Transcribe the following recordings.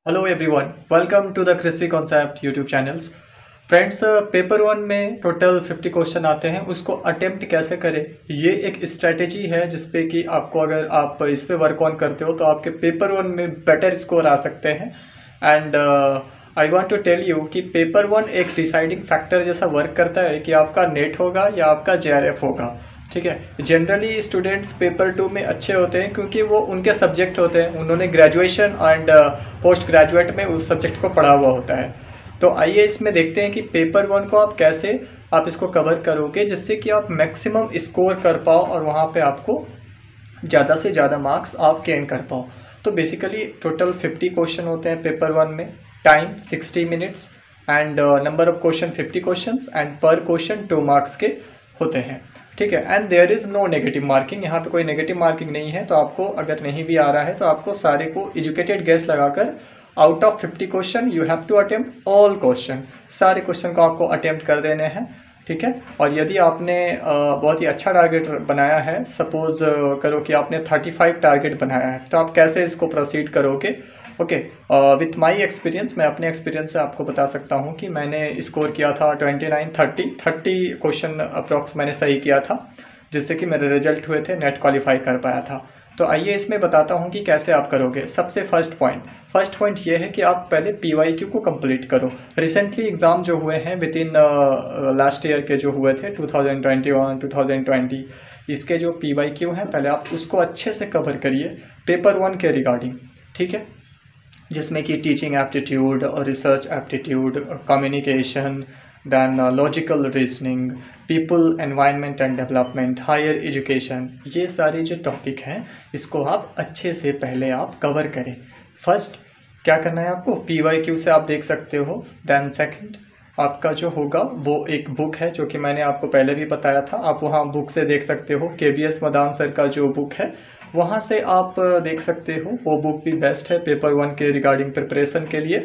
Hello everyone, welcome to the crispy concept YouTube channels. Friends, paper one में total 50 question आते हैं। उसको attempt कैसे करें, ये एक स्ट्रेटेजी है जिसपे कि आपको, अगर आप इस पे वर्क ऑन करते हो तो आपके पेपर वन में बेटर स्कोर आ सकते हैं। And I want to tell you कि पेपर वन एक डिसाइडिंग फैक्टर जैसा वर्क करता है कि आपका नेट होगा या आपका जेआरएफ होगा। ठीक है, जनरली स्टूडेंट्स पेपर टू में अच्छे होते हैं क्योंकि वो उनके सब्जेक्ट होते हैं, उन्होंने ग्रेजुएशन एंड पोस्ट ग्रेजुएट में उस सब्जेक्ट को पढ़ा हुआ होता है। तो आइए इसमें देखते हैं कि पेपर वन को आप कैसे इसको कवर करोगे जिससे कि आप मैक्सिमम स्कोर कर पाओ और वहाँ पे आपको ज़्यादा से ज़्यादा मार्क्स आप गेन कर पाओ। तो बेसिकली टोटल 50 क्वेश्चन होते हैं पेपर वन में। Time 60 minutes and number of question 50 question and per question 2 marks के होते हैं। ठीक है, and there is no negative marking. यहाँ पे कोई नेगेटिव मार्किंग नहीं है। तो आपको अगर नहीं भी आ रहा है तो आपको सारे को एजुकेटेड गेस लगाकर out of 50 question you have to attempt all question. सारे क्वेश्चन को आपको अटेम्प्ट कर देने हैं। ठीक है, और यदि आपने बहुत ही अच्छा टारगेट बनाया है, सपोज करो कि आपने 35 टारगेट बनाया है, तो आप कैसे इसको प्रोसीड करोगे। ओके, विथ माय एक्सपीरियंस, मैं अपने एक्सपीरियंस से आपको बता सकता हूँ कि मैंने स्कोर किया था 29-30 क्वेश्चन अप्रॉक्स मैंने सही किया था, जिससे कि मेरे रिजल्ट हुए थे, नेट क्वालिफाई कर पाया था। तो आइए इसमें बताता हूँ कि कैसे आप करोगे। सबसे फर्स्ट पॉइंट ये है कि आप पहले PYQ को कंप्लीट करो। रिसेंटली एग्ज़ाम जो हुए हैं विद इन लास्ट ईयर के जो हुए थे 2021-2020, इसके जो PYQ हैं पहले आप उसको अच्छे से कवर करिए पेपर वन के रिगार्डिंग। ठीक है, जिसमें कि टीचिंग एप्टीट्यूड और research aptitude, communication, then logical reasoning, people, environment and development, higher education, ये सारे जो टॉपिक हैं इसको आप अच्छे से पहले आप कवर करें। फर्स्ट क्या करना है आपको, PYQ से आप देख सकते हो। दैन सेकंड आपका जो होगा वो एक बुक है जो कि मैंने आपको पहले भी बताया था, आप वहाँ बुक से देख सकते हो। KBS मदान सर का जो बुक है वहाँ से आप देख सकते हो। वो बुक भी बेस्ट है पेपर वन के रिगार्डिंग प्रिपरेशन के लिए,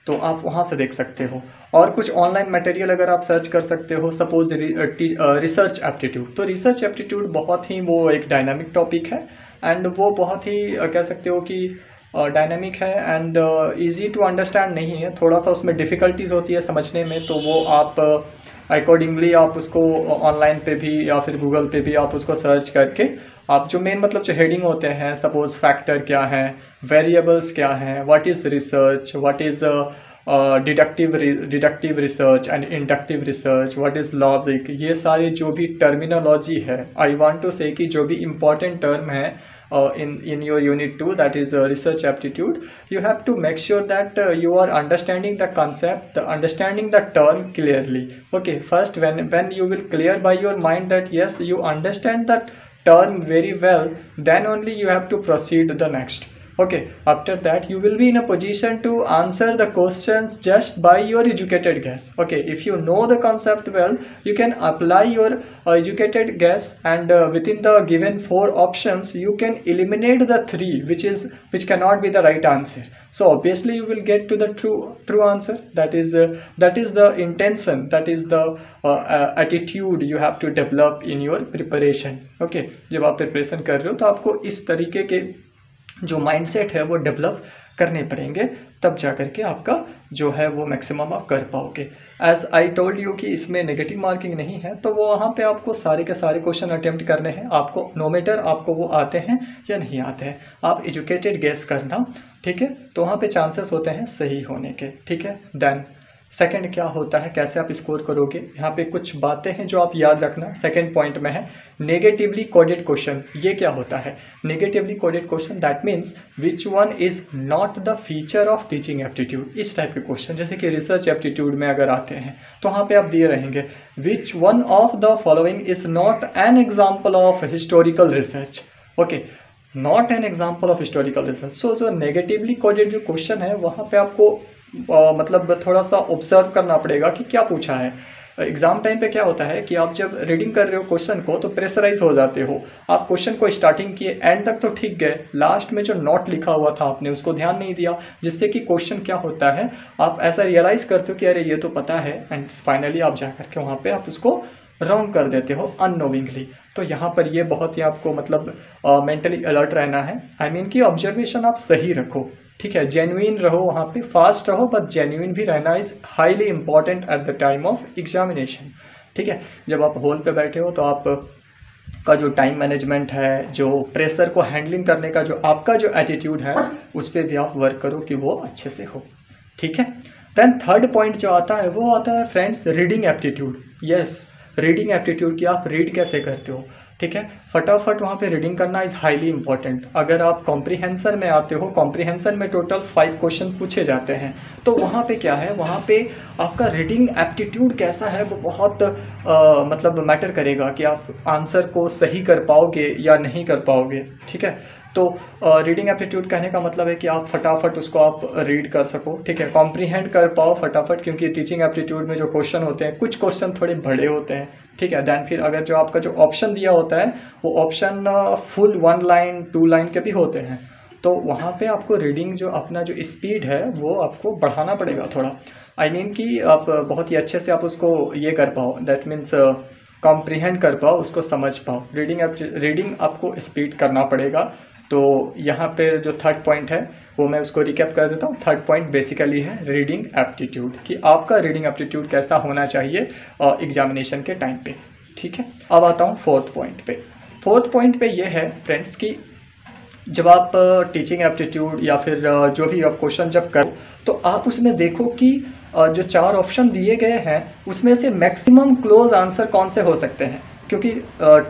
तो आप वहाँ से देख सकते हो। और कुछ ऑनलाइन मटेरियल अगर आप सर्च कर सकते हो, सपोज रिसर्च एप्टीट्यूड। तो रिसर्च एप्टीट्यूड बहुत ही वो एक डायनामिक टॉपिक है एंड वो बहुत ही कह सकते हो कि डायनामिक है एंड इजी टू अंडरस्टैंड नहीं है, थोड़ा सा उसमें डिफ़िकल्टीज होती है समझने में। तो वो आप अकॉर्डिंगली आप उसको ऑनलाइन पे भी या फिर गूगल पे भी आप उसको सर्च करके आप जो मेन मतलब जो हेडिंग होते हैं, सपोज फैक्टर क्या है, वेरिएबल्स क्या हैं, what is research, what is deductive research and inductive research, what is logic, ये सारे जो भी टर्मिनोलॉजी है, आई वांट टू से कि जो भी इम्पॉर्टेंट टर्म है in your unit 2, that is research aptitude, you have to make sure that you are understanding the concept, understanding the term clearly. Okay, first when you will clear by your mind that yes you understand that term very well, then only you have to proceed the next. Okay, after that you will be in a position to answer the questions just by your educated guess. Okay, if you know the concept well, you can apply your educated guess, and within the given 4 options you can eliminate the 3 which cannot be the right answer. So obviously you will get to the true answer. That is the intention, that is the attitude you have to develop in your preparation. Okay, जब आप preparation कर रहे हो तो आपको इस तरीके के जो माइंडसेट है वो डेवलप करने पड़ेंगे, तब जा कर के आपका जो है वो मैक्सिमम आप कर पाओगे। एज आई टोल्ड यू कि इसमें नेगेटिव मार्किंग नहीं है, तो वो वहाँ पे आपको सारे के सारे क्वेश्चन अटेम्प्ट करने हैं। आपको नो मैटर आपको वो आते हैं या नहीं आते हैं, आप एजुकेटेड गेस करना। ठीक है, तो वहाँ पे चांसेस होते हैं सही होने के। ठीक है, देन सेकंड क्या होता है, कैसे आप स्कोर करोगे, यहाँ पे कुछ बातें हैं जो आप याद रखना। सेकंड पॉइंट में है नेगेटिवली कोडेड क्वेश्चन। ये क्या होता है negatively coded question, that means which one is not the feature of teaching aptitude. इस टाइप के क्वेश्चन जैसे कि रिसर्च एप्टीट्यूड में अगर आते हैं तो वहाँ पे आप दिए रहेंगे which one of the following is not an example of historical research. Okay, not an example of historical research. So जो नेगेटिवली कोडेड जो क्वेश्चन है वहाँ पे आपको मतलब थोड़ा सा ऑब्जर्व करना पड़ेगा कि क्या पूछा है। एग्ज़ाम टाइम पे क्या होता है कि आप जब रीडिंग कर रहे हो क्वेश्चन को तो प्रेशराइज हो जाते हो। आप क्वेश्चन को स्टार्टिंग किए एंड तक तो ठीक गए, लास्ट में जो नोट लिखा हुआ था आपने उसको ध्यान नहीं दिया, जिससे कि क्वेश्चन क्या होता है आप ऐसा रियलाइज़ करते हो कि अरे ये तो पता है, एंड फाइनली आप जा करके वहाँ पर आप उसको रॉन्ग कर देते हो अननोविंगली। तो यहाँ पर ये बहुत ही आपको मतलब मेंटली अलर्ट रहना है। आई मीन कि ऑब्जर्वेशन आप सही रखो। ठीक है, जेन्युइन रहो वहाँ पे, फास्ट रहो, बट जेन्युइन भी रहना is highly important at the time of examination. ठीक है, जब आप हॉल पे बैठे हो तो आप का जो टाइम मैनेजमेंट है, जो प्रेशर को हैंडलिंग करने का जो आपका जो एटीट्यूड है, उस पर भी आप वर्क करो कि वो अच्छे से हो। ठीक है, देन थर्ड पॉइंट जो आता है वो आता है friends reading aptitude. Yes, reading aptitude कि आप रीड कैसे करते हो। ठीक है, फटाफट वहाँ पे रीडिंग करना इज़ हाईली इंपॉर्टेंट। अगर आप कॉम्प्रीहेंसन में आते हो, कॉम्प्रीहेंसन में टोटल 5 क्वेश्चन पूछे जाते हैं, तो वहाँ पे क्या है, वहाँ पे आपका रीडिंग एप्टीट्यूड कैसा है वो बहुत मतलब मैटर करेगा कि आप आंसर को सही कर पाओगे या नहीं कर पाओगे। ठीक है, तो रीडिंग एप्टीट्यूड कहने का मतलब है कि आप फटाफट उसको आप रीड कर सको। ठीक है, कॉम्प्रीहेंड कर पाओ फटाफट, क्योंकि टीचिंग एप्टीट्यूड में जो क्वेश्चन होते हैं, कुछ क्वेश्चन थोड़े बड़े होते हैं। ठीक है, दैन फिर अगर जो आपका जो ऑप्शन दिया होता है वो ऑप्शन फुल 1 लाइन 2 लाइन के भी होते हैं, तो वहाँ पे आपको रीडिंग जो अपना जो स्पीड है वो आपको बढ़ाना पड़ेगा थोड़ा। आई मीन कि आप बहुत ही अच्छे से आप उसको ये कर पाओ, दैट मीन्स कॉम्प्रीहेंड कर पाओ, उसको समझ पाओ। रीडिंग आपको स्पीड करना पड़ेगा। तो यहाँ पे जो थर्ड पॉइंट है वो मैं उसको रिकैप कर देता हूँ। थर्ड पॉइंट बेसिकली है रीडिंग एप्टीट्यूड, कि आपका रीडिंग एप्टीट्यूड कैसा होना चाहिए एग्जामिनेशन के टाइम पे। ठीक है, अब आता हूँ फोर्थ पॉइंट पे। फोर्थ पॉइंट पे ये है फ्रेंड्स कि जब आप टीचिंग एप्टीट्यूड या फिर जो भी आप क्वेश्चन जब करो, तो आप उसमें देखो कि जो 4 ऑप्शन दिए गए हैं उसमें से मैक्सिमम क्लोज आंसर कौन से हो सकते हैं। क्योंकि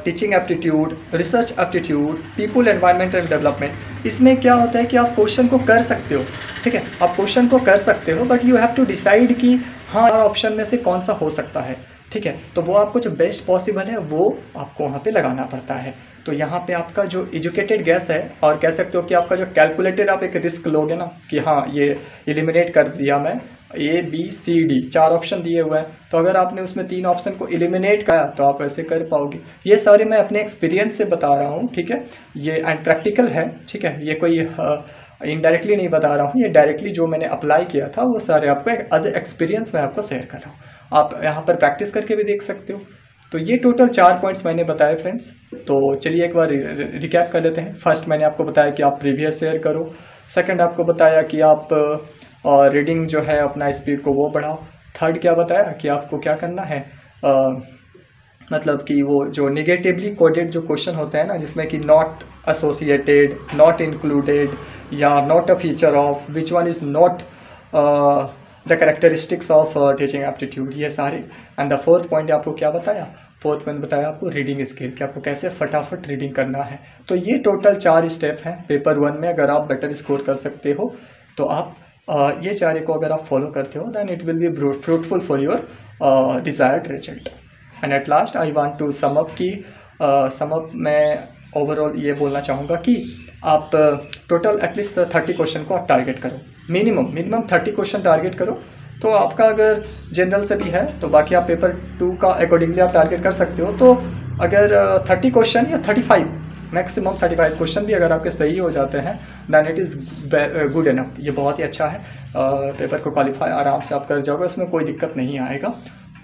teaching aptitude, research aptitude, people environment and development, इसमें क्या होता है कि आप क्वेश्चन को कर सकते हो। ठीक है, आप क्वेश्चन को कर सकते हो, but you have to decide कि हाँ ऑप्शन में से कौन सा हो सकता है। ठीक है, तो वो आपको जो बेस्ट पॉसिबल है वो आपको वहाँ पे लगाना पड़ता है। तो यहाँ पे आपका जो एजुकेटेड गैस है, और कह सकते हो कि आपका जो कैलकुलेटेड आप एक रिस्क लोगे ना कि हाँ ये एलिमिनेट कर दिया मैं, ABCD 4 ऑप्शन दिए हुए हैं, तो अगर आपने उसमें 3 ऑप्शन को एलिमिनेट किया तो आप ऐसे कर पाओगे। ये सारे मैं अपने एक्सपीरियंस से बता रहा हूँ। ठीक है, ये एंड प्रैक्टिकल है। ठीक है, ये कोई इनडायरेक्टली नहीं बता रहा हूँ, ये डायरेक्टली जो मैंने अप्लाई किया था वो सारे आपको एज ए एक्सपीरियंस मैं आपको शेयर कर रहा हूँ। आप यहाँ पर प्रैक्टिस करके भी देख सकते हो। तो ये टोटल 4 पॉइंट्स मैंने बताए फ्रेंड्स। तो चलिए एक बार रिकैप कर लेते हैं। फर्स्ट मैंने आपको बताया कि आप प्रीवियस शेयर करो। सेकंड आपको बताया कि आप रीडिंग जो है अपना स्पीड को वो बढ़ाओ। थर्ड क्या बताया कि आपको क्या करना है, मतलब कि वो जो निगेटिवली कोडेड जो क्वेश्चन होते हैं ना, जिसमें कि नॉट एसोसिएटेड, नॉट इंक्लूडेड या not a feature of, which one is not the characteristics of teaching aptitude, ये सारे। एंड द फोर्थ पॉइंट आपको क्या बताया, फोर्थ पॉइंट बताया आपको रीडिंग स्किल, कि आपको कैसे फटाफट रीडिंग करना है। तो ये टोटल 4 स्टेप हैं पेपर 1 में। अगर आप बेटर स्कोर कर सकते हो तो आप ये 4 को अगर आप फॉलो करते हो, then it will be fruitful for your desired result. And at last I want to sum up कि मैं ओवरऑल ये बोलना चाहूँगा कि आप टोटल एटलीस्ट 30 क्वेश्चन को आप टारगेट करो, मिनिमम 30 क्वेश्चन टारगेट करो। तो आपका अगर जनरल से भी है तो बाकी आप पेपर 2 का अकॉर्डिंगली आप टारगेट कर सकते हो। तो अगर 30 क्वेश्चन या 35 मैक्सिमम 35 क्वेश्चन भी अगर आपके सही हो जाते हैं, then it is good enough. ये बहुत ही अच्छा है, पेपर को क्वालिफाई आराम से आप कर जाओगे, इसमें कोई दिक्कत नहीं आएगा।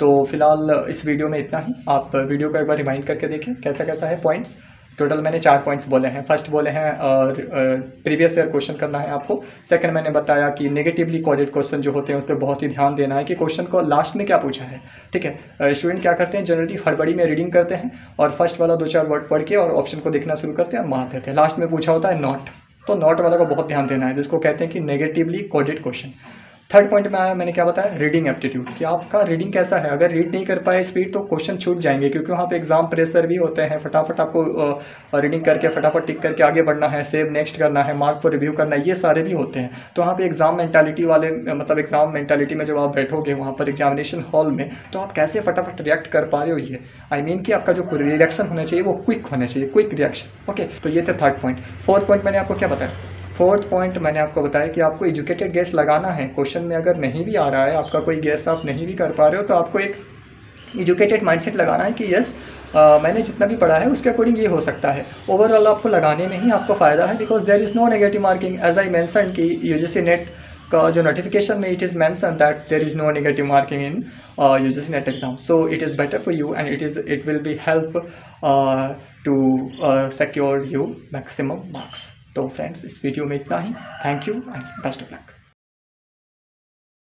तो फिलहाल इस वीडियो में इतना ही। आप वीडियो को एक बार रिमाइंड करके देखें कैसा कैसा है पॉइंट्स। टोटल मैंने 4 पॉइंट्स बोले हैं। फर्स्ट बोले हैं प्रीवियस ईयर क्वेश्चन करना है आपको। सेकंड मैंने बताया कि नेगेटिवली कोडेड क्वेश्चन जो होते हैं उस पर बहुत ही ध्यान देना है कि क्वेश्चन को लास्ट में क्या पूछा है। ठीक है, स्टूडेंट क्या करते हैं, जनरली हड़बड़ी में रीडिंग करते हैं और फर्स्ट वाला 2-4 वर्ड पढ़ के और ऑप्शन को देखना शुरू करते हैं और मार देते हैं। लास्ट में पूछा होता है नॉट, तो नॉट वाला को बहुत ध्यान देना है, जिसको कहते हैं कि negatively coded question. Third point में आया, मैंने क्या बताया, रीडिंग एप्टीट्यूड, कि आपका रीडिंग कैसा है। अगर रीड नहीं कर पाए स्पीड तो क्वेश्चन छूट जाएंगे, क्योंकि वहाँ पे एग्जाम प्रेशर भी होते हैं। फटाफट आपको रीडिंग करके फटाफट टिक करके आगे बढ़ना है, सेव नेक्स्ट करना है, मार्क को रिव्यू करना है, ये सारे भी होते हैं। तो वहाँ पे एग्जाम मेंटालिटी वाले, मतलब एग्जाम मेंटालिटी में जब आप बैठोगे वहाँ पर एग्जामिनेशन हॉल में, तो आप कैसे फटाफट रिएक्ट कर पा रहे हो, ये आई मीन कि आपका जो रिएक्शन होना चाहिए वो क्विक होना चाहिए, क्विक रिएक्शन। ओके, तो ये थे थर्ड पॉइंट। फोर्थ पॉइंट मैंने आपको क्या बताया, फोर्थ पॉइंट मैंने आपको बताया कि आपको एजुकेटेड गेस लगाना है। क्वेश्चन में अगर नहीं भी आ रहा है, आपका कोई गेस आप नहीं भी कर पा रहे हो, तो आपको एक एजुकेटेड माइंडसेट लगाना है कि यस मैंने जितना भी पढ़ा है उसके अकॉर्डिंग ये हो सकता है। ओवरऑल आपको लगाने में ही आपको फ़ायदा है, because there is no negative marking. As I mention कि यूजीसी नेट का जो नोटिफिकेशन में it is mention that there is no negative marking in UGC NET exam, so it is better for you and it will be help to secure you maximum marks. तो friends इस video में इतना ही। Thank you and best of luck.